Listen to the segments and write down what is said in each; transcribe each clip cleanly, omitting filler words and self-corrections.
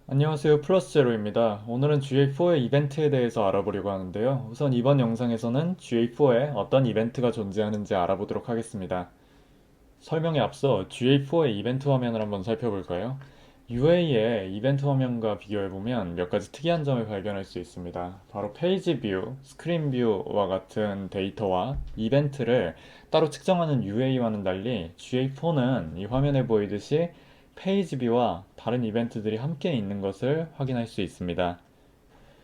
안녕하세요. 플러스제로입니다. 오늘은 GA4의 이벤트에 대해서 알아보려고 하는데요. 우선 이번 영상에서는 GA4에 어떤 이벤트가 존재하는지 알아보도록 하겠습니다. 설명에 앞서 GA4의 이벤트 화면을 한번 살펴볼까요? UA의 이벤트 화면과 비교해보면 몇 가지 특이한 점을 발견할 수 있습니다. 바로 페이지 뷰, 스크린 뷰와 같은 데이터와 이벤트를 따로 측정하는 UA와는 달리 GA4는 이 화면에 보이듯이 페이지 뷰와 다른 이벤트들이 함께 있는 것을 확인할 수 있습니다.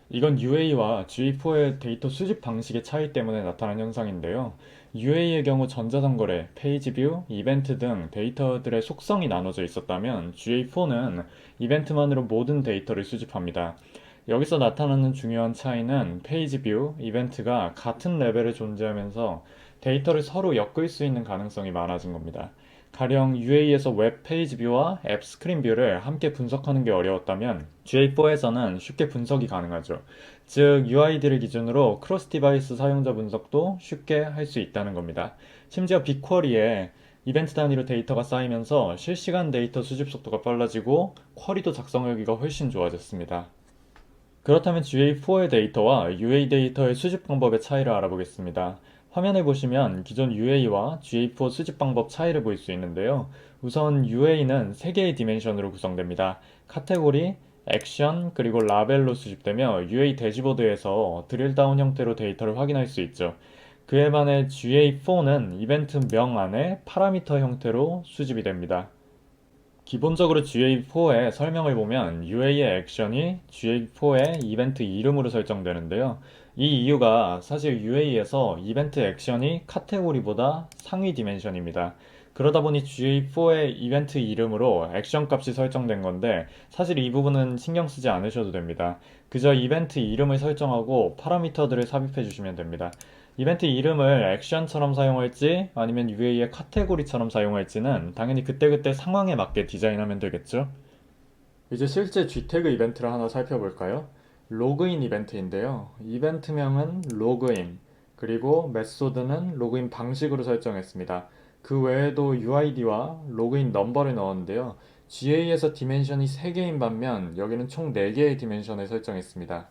이건 UA와 GA4의 데이터 수집 방식의 차이 때문에 나타난 현상인데요. UA의 경우 전자상거래, 페이지 뷰, 이벤트 등 데이터들의 속성이 나눠져 있었다면 GA4는 이벤트만으로 모든 데이터를 수집합니다. 여기서 나타나는 중요한 차이는 페이지 뷰, 이벤트가 같은 레벨에 존재하면서 데이터를 서로 엮을 수 있는 가능성이 많아진 겁니다. 가령 UA에서 웹 페이지 뷰와 앱 스크린 뷰를 함께 분석하는 게 어려웠다면 GA4에서는 쉽게 분석이 가능하죠. 즉, UID를 기준으로 크로스 디바이스 사용자 분석도 쉽게 할 수 있다는 겁니다. 심지어 빅쿼리에 이벤트 단위로 데이터가 쌓이면서 실시간 데이터 수집 속도가 빨라지고 쿼리도 작성하기가 훨씬 좋아졌습니다. 그렇다면 GA4의 데이터와 UA 데이터의 수집 방법의 차이를 알아보겠습니다. 화면에 보시면 기존 UA와 GA4 수집 방법 차이를 볼 수 있는데요. 우선 UA는 3개의 디멘션으로 구성됩니다. 카테고리, 액션, 그리고 라벨로 수집되며 UA 대시보드에서 드릴다운 형태로 데이터를 확인할 수 있죠. 그에 반해 GA4는 이벤트명 안에 파라미터 형태로 수집이 됩니다. 기본적으로 GA4의 설명을 보면 UA의 액션이 GA4의 이벤트 이름으로 설정되는데요. 이 이유가 사실 UA에서 이벤트 액션이 카테고리보다 상위 디멘션입니다. 그러다 보니 GA4의 이벤트 이름으로 액션 값이 설정된 건데 사실 이 부분은 신경 쓰지 않으셔도 됩니다. 그저 이벤트 이름을 설정하고 파라미터들을 삽입해 주시면 됩니다. 이벤트 이름을 액션처럼 사용할지 아니면 UA의 카테고리처럼 사용할지는 당연히 그때그때 상황에 맞게 디자인하면 되겠죠. 이제 실제 G태그 이벤트를 하나 살펴볼까요? 로그인 이벤트인데요. 이벤트명은 로그인, 그리고 메소드는 로그인 방식으로 설정했습니다. 그 외에도 UID와 로그인 넘버를 넣었는데요. GA에서 디멘션이 3개인 반면 여기는 총 4개의 디멘션을 설정했습니다.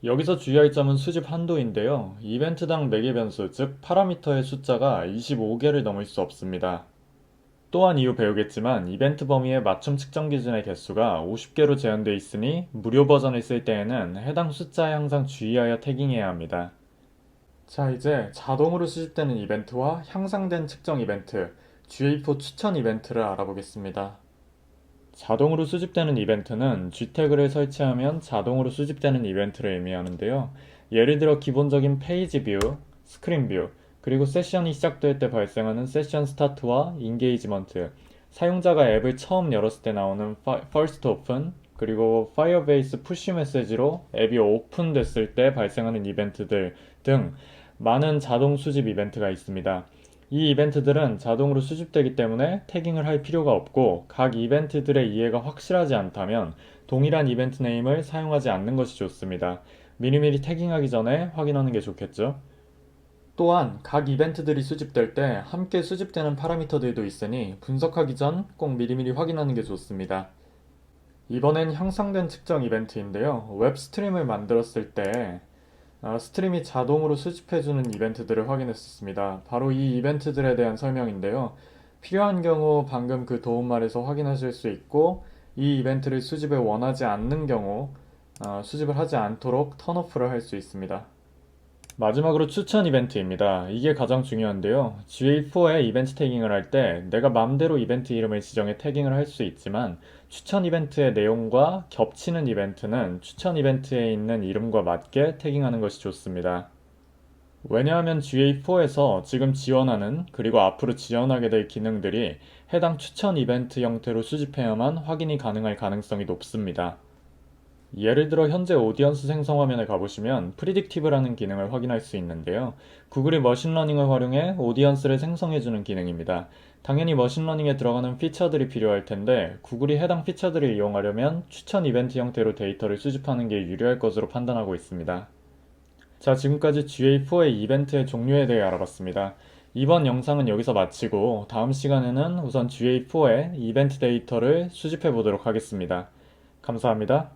여기서 주의할 점은 수집 한도인데요. 이벤트당 매개 변수, 즉 파라미터의 숫자가 25개를 넘을 수 없습니다. 또한 이후 배우겠지만 이벤트 범위의 맞춤 측정 기준의 개수가 50개로 제한되어 있으니 무료 버전을 쓸 때에는 해당 숫자에 항상 주의하여 태깅해야 합니다. 자, 이제 자동으로 수집되는 이벤트와 향상된 측정 이벤트, GA4 추천 이벤트를 알아보겠습니다. 자동으로 수집되는 이벤트는 G태그를 설치하면 자동으로 수집되는 이벤트를 의미하는데요. 예를 들어 기본적인 페이지 뷰, 스크린 뷰, 그리고 세션이 시작될 때 발생하는 세션 스타트와 인게이지먼트, 사용자가 앱을 처음 열었을 때 나오는 First Open, 그리고 파이어베이스 푸시 메시지로 앱이 오픈됐을 때 발생하는 이벤트들 등 많은 자동 수집 이벤트가 있습니다. 이 이벤트들은 자동으로 수집되기 때문에 태깅을 할 필요가 없고 각 이벤트들의 이해가 확실하지 않다면 동일한 이벤트 네임을 사용하지 않는 것이 좋습니다. 미리미리 태깅하기 전에 확인하는 게 좋겠죠. 또한 각 이벤트들이 수집될 때 함께 수집되는 파라미터들도 있으니 분석하기 전 꼭 미리미리 확인하는 게 좋습니다. 이번엔 향상된 측정 이벤트인데요. 웹 스트림을 만들었을 때 스트림이 자동으로 수집해주는 이벤트들을 확인했었습니다. 바로 이 이벤트들에 대한 설명인데요. 필요한 경우 방금 그 도움말에서 확인하실 수 있고 이 이벤트를 수집을 원하지 않는 경우 수집을 하지 않도록 턴오프를 할 수 있습니다. 마지막으로 추천 이벤트입니다. 이게 가장 중요한데요. GA4에 이벤트 태깅을 할 때 내가 맘대로 이벤트 이름을 지정해 태깅을 할 수 있지만 추천 이벤트의 내용과 겹치는 이벤트는 추천 이벤트에 있는 이름과 맞게 태깅하는 것이 좋습니다. 왜냐하면 GA4에서 지금 지원하는 그리고 앞으로 지원하게 될 기능들이 해당 추천 이벤트 형태로 수집해야만 확인이 가능할 가능성이 높습니다. 예를 들어 현재 오디언스 생성 화면에 가보시면 프리딕티브라는 기능을 확인할 수 있는데요. 구글이 머신러닝을 활용해 오디언스를 생성해주는 기능입니다. 당연히 머신러닝에 들어가는 피처들이 필요할 텐데 구글이 해당 피처들을 이용하려면 추천 이벤트 형태로 데이터를 수집하는 게 유리할 것으로 판단하고 있습니다. 자, 지금까지 GA4의 이벤트의 종류에 대해 알아봤습니다. 이번 영상은 여기서 마치고 다음 시간에는 우선 GA4의 이벤트 데이터를 수집해 보도록 하겠습니다. 감사합니다.